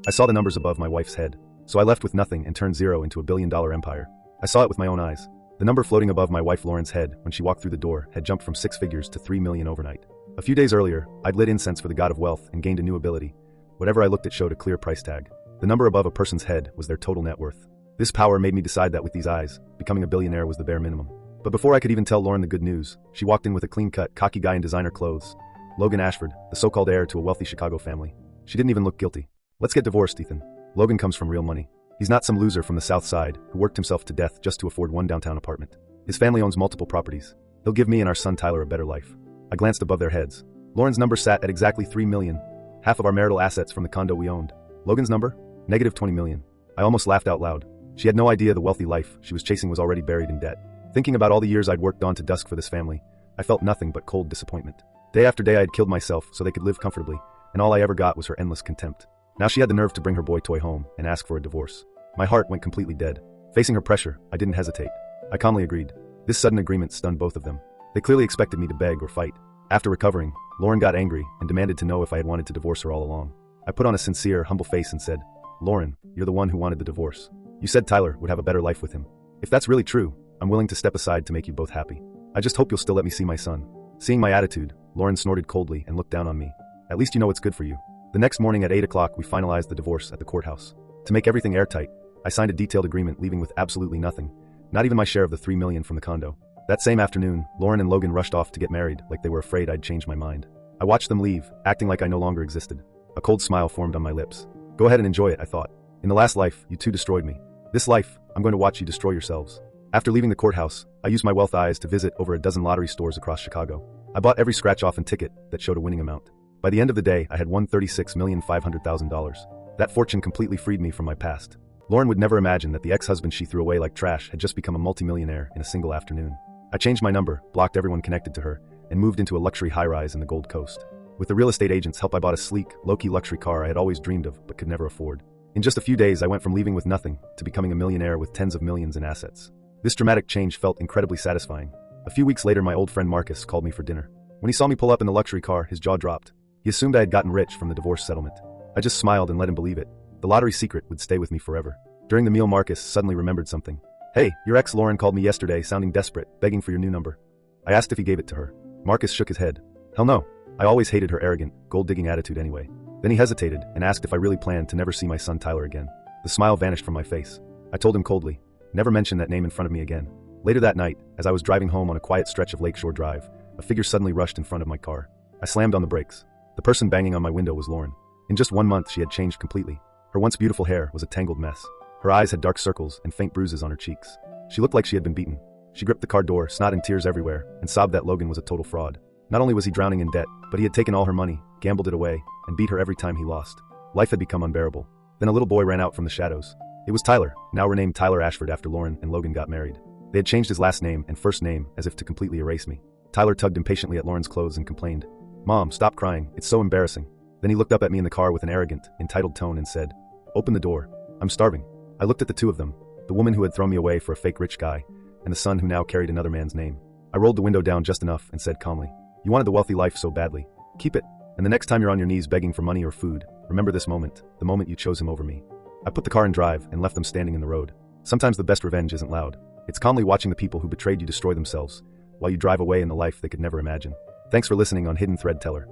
I saw the numbers above my wife's head. So I left with nothing and turned zero into a billion-dollar empire. I saw it with my own eyes. The number floating above my wife Lauren's head when she walked through the door had jumped from 6 figures to 3 million overnight. A few days earlier, I'd lit incense for the god of wealth and gained a new ability. Whatever I looked at showed a clear price tag. The number above a person's head was their total net worth. This power made me decide that with these eyes, becoming a billionaire was the bare minimum. But before I could even tell Lauren the good news, she walked in with a clean-cut, cocky guy in designer clothes. Logan Ashford, the so-called heir to a wealthy Chicago family. She didn't even look guilty. "Let's get divorced, Ethan." Logan comes from real money. He's not some loser from the South Side who worked himself to death just to afford one downtown apartment. His family owns multiple properties. He'll give me and our son Tyler a better life. I glanced above their heads. Lauren's number sat at exactly 3 million, half of our marital assets from the condo we owned. Logan's number? Negative 20 million. I almost laughed out loud. She had no idea the wealthy life she was chasing was already buried in debt. Thinking about all the years I'd worked dawn to dusk for this family, I felt nothing but cold disappointment. Day after day I'd killed myself so they could live comfortably, and all I ever got was her endless contempt. Now she had the nerve to bring her boy toy home and ask for a divorce. My heart went completely dead. Facing her pressure, I didn't hesitate. I calmly agreed. This sudden agreement stunned both of them. They clearly expected me to beg or fight. After recovering, Lauren got angry and demanded to know if I had wanted to divorce her all along. I put on a sincere, humble face and said, "Lauren, you're the one who wanted the divorce. You said Tyler would have a better life with him. If that's really true, I'm willing to step aside to make you both happy. I just hope you'll still let me see my son." Seeing my attitude, Lauren snorted coldly and looked down on me. "At least you know what's good for you." The next morning at 8 o'clock we finalized the divorce at the courthouse. To make everything airtight, I signed a detailed agreement leaving with absolutely nothing, not even my share of the 3 million from the condo. That same afternoon, Lauren and Logan rushed off to get married like they were afraid I'd change my mind. I watched them leave, acting like I no longer existed. A cold smile formed on my lips. Go ahead and enjoy it, I thought. In the last life, you two destroyed me. This life, I'm going to watch you destroy yourselves. After leaving the courthouse, I used my wealth eyes to visit over a dozen lottery stores across Chicago. I bought every scratch-off and ticket that showed a winning amount. By the end of the day, I had won $36,500,000. That fortune completely freed me from my past. Lauren would never imagine that the ex-husband she threw away like trash had just become a multimillionaire in a single afternoon. I changed my number, blocked everyone connected to her, and moved into a luxury high-rise in the Gold Coast. With the real estate agent's help I bought a sleek, low-key luxury car I had always dreamed of but could never afford. In just a few days I went from leaving with nothing to becoming a millionaire with tens of millions in assets. This dramatic change felt incredibly satisfying. A few weeks later my old friend Marcus called me for dinner. When he saw me pull up in the luxury car, his jaw dropped. He assumed I had gotten rich from the divorce settlement. I just smiled and let him believe it. The lottery secret would stay with me forever. During the meal Marcus suddenly remembered something. "Hey, your ex Lauren called me yesterday sounding desperate, begging for your new number." I asked if he gave it to her. Marcus shook his head. "Hell no. I always hated her arrogant, gold-digging attitude anyway." Then he hesitated and asked if I really planned to never see my son Tyler again. The smile vanished from my face. I told him coldly, "Never mention that name in front of me again." Later that night, as I was driving home on a quiet stretch of Lakeshore Drive, a figure suddenly rushed in front of my car. I slammed on the brakes. The person banging on my window was Lauren. In just 1 month she had changed completely. Her once beautiful hair was a tangled mess. Her eyes had dark circles and faint bruises on her cheeks. She looked like she had been beaten. She gripped the car door, snot and tears everywhere, and sobbed that Logan was a total fraud. Not only was he drowning in debt, but he had taken all her money, gambled it away, and beat her every time he lost. Life had become unbearable. Then a little boy ran out from the shadows. It was Tyler, now renamed Tyler Ashford after Lauren and Logan got married. They had changed his last name and first name as if to completely erase me. Tyler tugged impatiently at Lauren's clothes and complained, "Mom, stop crying, it's so embarrassing." Then he looked up at me in the car with an arrogant, entitled tone and said, "Open the door. I'm starving." I looked at the two of them, the woman who had thrown me away for a fake rich guy, and the son who now carried another man's name. I rolled the window down just enough and said calmly, "You wanted the wealthy life so badly. Keep it. And the next time you're on your knees begging for money or food, remember this moment, the moment you chose him over me." I put the car in drive and left them standing in the road. Sometimes the best revenge isn't loud. It's calmly watching the people who betrayed you destroy themselves, while you drive away in the life they could never imagine. Thanks for listening on Hidden Thread Teller.